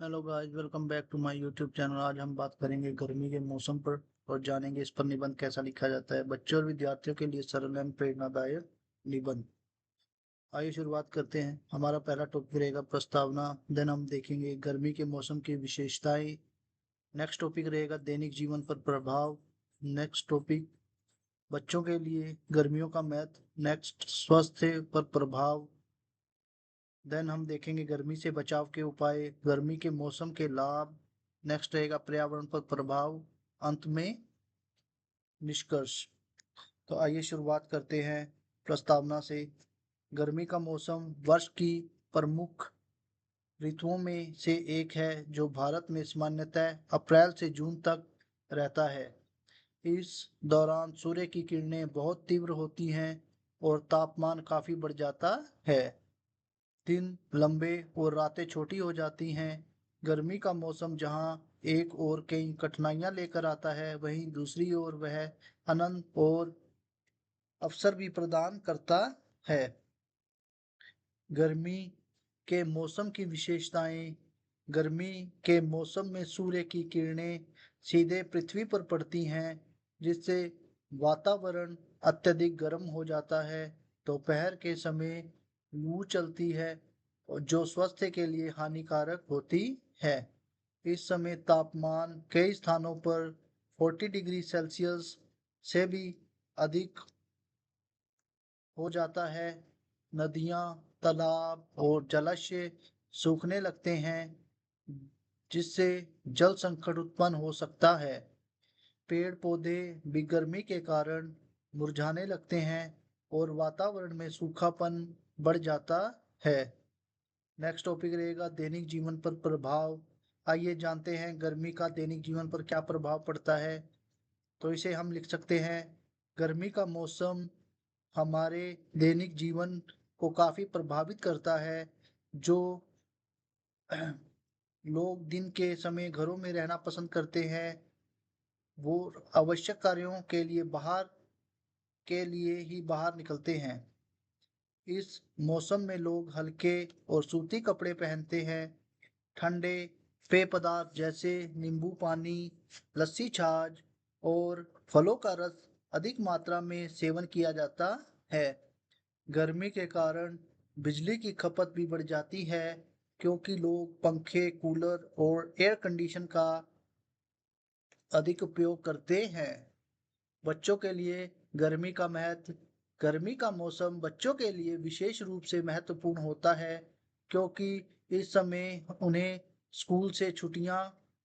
Hello guys, welcome back to my YouTube channel. आज हम बात करेंगे गर्मी के मौसम पर और जानेंगे इस पर निबंध कैसा लिखा जाता है। बच्चों और विद्यार्थियों के लिए सरल एवं प्रेरणादायक निबंध। आइए शुरुआत करते हैं। हमारा पहला टॉपिक रहेगा प्रस्तावना। देन हम देखेंगे गर्मी के मौसम की विशेषताएं। नेक्स्ट टॉपिक रहेगा दैनिक जीवन पर प्रभाव। नेक्स्ट टॉपिक बच्चों के लिए गर्मियों का महत्व। नेक्स्ट स्वास्थ्य पर प्रभाव। देन हम देखेंगे गर्मी से बचाव के उपाय, गर्मी के मौसम के लाभ। नेक्स्ट रहेगा पर्यावरण पर प्रभाव। अंत में निष्कर्ष। तो आइए शुरुआत करते हैं प्रस्तावना से। गर्मी का मौसम वर्ष की प्रमुख ऋतुओं में से एक है जो भारत में सामान्यतः अप्रैल से जून तक रहता है। इस दौरान सूर्य की किरणें बहुत तीव्र होती हैं और तापमान काफी बढ़ जाता है। दिन लंबे और रातें छोटी हो जाती हैं। गर्मी का मौसम जहां एक ओर कई कठिनाइयां लेकर आता है, वहीं दूसरी ओर वह आनंद और अवसर भी प्रदान करता है। गर्मी के मौसम की विशेषताएं। गर्मी के मौसम में सूर्य की किरणें सीधे पृथ्वी पर पड़ती हैं, जिससे वातावरण अत्यधिक गर्म हो जाता है। दोपहर के समय लू चलती है और जो स्वास्थ्य के लिए हानिकारक होती है। इस समय तापमान कई स्थानों पर 40 डिग्री सेल्सियस से भी अधिक हो जाता है। नदियां, तालाब और जलाशय सूखने लगते हैं, जिससे जल संकट उत्पन्न हो सकता है। पेड़ पौधे भी गर्मी के कारण मुरझाने लगते हैं और वातावरण में सूखापन बढ़ जाता है। नेक्स्ट टॉपिक रहेगा दैनिक जीवन पर प्रभाव। आइए जानते हैं गर्मी का दैनिक जीवन पर क्या प्रभाव पड़ता है। तो इसे हम लिख सकते हैं, गर्मी का मौसम हमारे दैनिक जीवन को काफी प्रभावित करता है। जो लोग दिन के समय घरों में रहना पसंद करते हैं, वो आवश्यक कार्यों के लिए ही बाहर निकलते हैं। इस मौसम में लोग हल्के और सूती कपड़े पहनते हैं। ठंडे पेय पदार्थ जैसे नींबू पानी, लस्सी, छाछ और फलों का रस अधिक मात्रा में सेवन किया जाता है। गर्मी के कारण बिजली की खपत भी बढ़ जाती है, क्योंकि लोग पंखे, कूलर और एयर कंडीशन का अधिक उपयोग करते हैं। बच्चों के लिए गर्मी का महत्व। गर्मी का मौसम बच्चों के लिए विशेष रूप से महत्वपूर्ण होता है, क्योंकि इस समय उन्हें स्कूल से छुट्टियां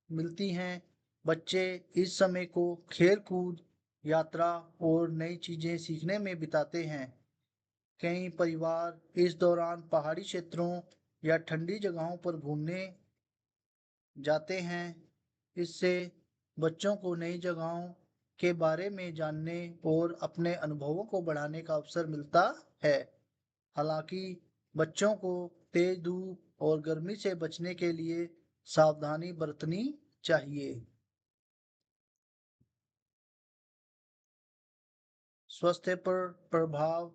मिलती हैं। बच्चे इस समय को खेल कूद, यात्रा और नई चीजें सीखने में बिताते हैं। कई परिवार इस दौरान पहाड़ी क्षेत्रों या ठंडी जगहों पर घूमने जाते हैं। इससे बच्चों को नई जगहों के बारे में जानने और अपने अनुभवों को बढ़ाने का अवसर मिलता है। हालांकि बच्चों को तेज धूप और गर्मी से बचने के लिए सावधानी बरतनी चाहिए। स्वास्थ्य पर प्रभाव।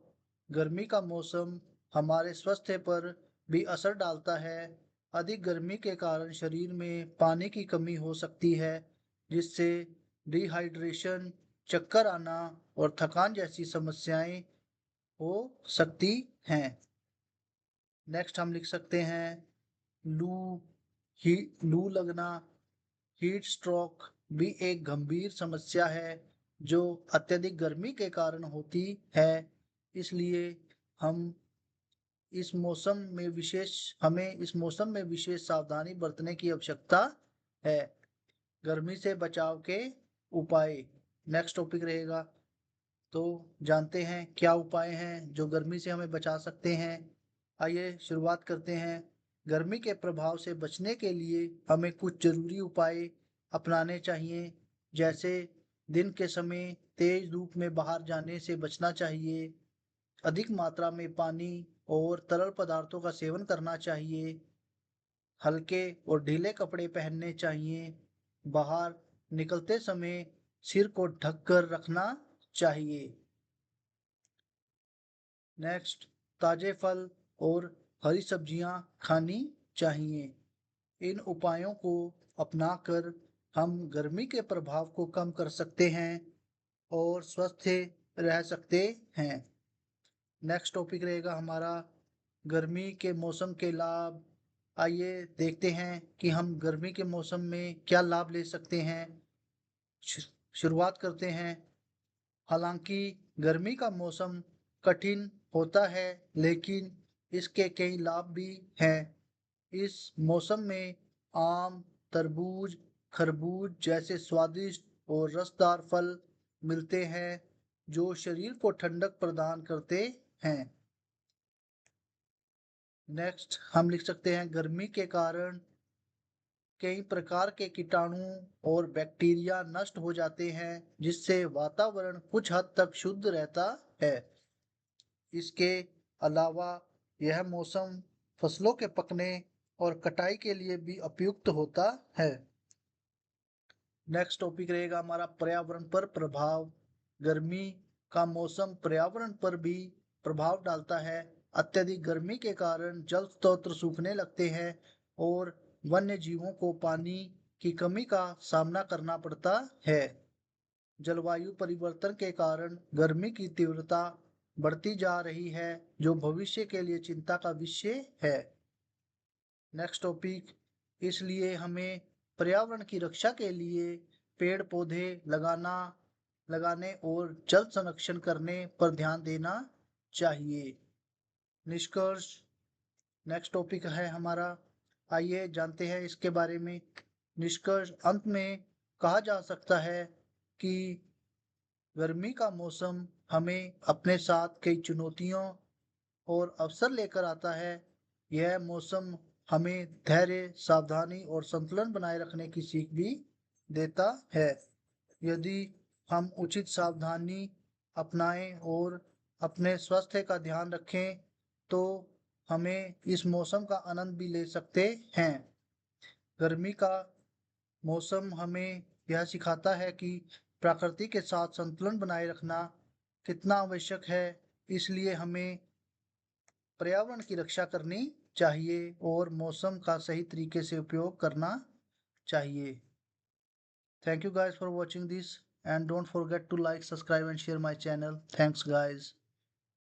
गर्मी का मौसम हमारे स्वास्थ्य पर भी असर डालता है। अधिक गर्मी के कारण शरीर में पानी की कमी हो सकती है, जिससे डिहाइड्रेशन, चक्कर आना और थकान जैसी समस्याएं हो सकती हैं। नेक्स्ट हम लिख सकते हैं लू ही लू लगना, हीट स्ट्रोक भी एक गंभीर समस्या है जो अत्यधिक गर्मी के कारण होती है। इसलिए हम हमें इस मौसम में विशेष सावधानी बरतने की आवश्यकता है। गर्मी से बचाव के उपाय नेक्स्ट टॉपिक रहेगा। तो जानते हैं क्या उपाय हैं जो गर्मी से हमें बचा सकते हैं। आइए शुरुआत करते हैं। गर्मी के प्रभाव से बचने के लिए हमें कुछ जरूरी उपाय अपनाने चाहिए, जैसे दिन के समय तेज धूप में बाहर जाने से बचना चाहिए। अधिक मात्रा में पानी और तरल पदार्थों का सेवन करना चाहिए। हल्के और ढीले कपड़े पहनने चाहिए। बाहर निकलते समय सिर को ढककर रखना चाहिए। नेक्स्ट, ताजे फल और हरी सब्जियां खानी चाहिए। इन उपायों को अपनाकर हम गर्मी के प्रभाव को कम कर सकते हैं और स्वस्थ रह सकते हैं। नेक्स्ट टॉपिक रहेगा हमारा गर्मी के मौसम के लाभ। आइए देखते हैं कि हम गर्मी के मौसम में क्या लाभ ले सकते हैं। शुरुआत करते हैं। हालांकि गर्मी का मौसम कठिन होता है, लेकिन इसके कई लाभ भी हैं। इस मौसम में आम, तरबूज, खरबूज जैसे स्वादिष्ट और रसदार फल मिलते हैं, जो शरीर को ठंडक प्रदान करते हैं। नेक्स्ट हम लिख सकते हैं, गर्मी के कारण कई प्रकार के कीटाणु और बैक्टीरिया नष्ट हो जाते हैं, जिससे वातावरण कुछ हद तक शुद्ध रहता है। इसके अलावा यह मौसम फसलों के पकने और कटाई के लिए भी उपयुक्त होता है। नेक्स्ट टॉपिक रहेगा हमारा पर्यावरण पर प्रभाव। गर्मी का मौसम पर्यावरण पर भी प्रभाव डालता है। अत्यधिक गर्मी के कारण जल स्रोत सूखने लगते हैं और वन्य जीवों को पानी की कमी का सामना करना पड़ता है। जलवायु परिवर्तन के कारण गर्मी की तीव्रता बढ़ती जा रही है, जो भविष्य के लिए चिंता का विषय है। नेक्स्ट टॉपिक, इसलिए हमें पर्यावरण की रक्षा के लिए पेड़ पौधे लगाने और जल संरक्षण करने पर ध्यान देना चाहिए। निष्कर्ष, नेक्स्ट टॉपिक है हमारा, आइए जानते हैं इसके बारे में। निष्कर्ष, अंत में कहा जा सकता है कि गर्मी का मौसम हमें अपने साथ कई चुनौतियों और अवसर लेकर आता है। यह मौसम हमें धैर्य, सावधानी और संतुलन बनाए रखने की सीख भी देता है। यदि हम उचित सावधानी अपनाएं और अपने स्वास्थ्य का ध्यान रखें, तो हमें इस मौसम का आनंद भी ले सकते हैं। गर्मी का मौसम हमें यह सिखाता है कि प्रकृति के साथ संतुलन बनाए रखना कितना आवश्यक है। इसलिए हमें पर्यावरण की रक्षा करनी चाहिए और मौसम का सही तरीके से उपयोग करना चाहिए। Thank you guys for watching this, and don't forget to like, subscribe and share my channel. Thanks guys.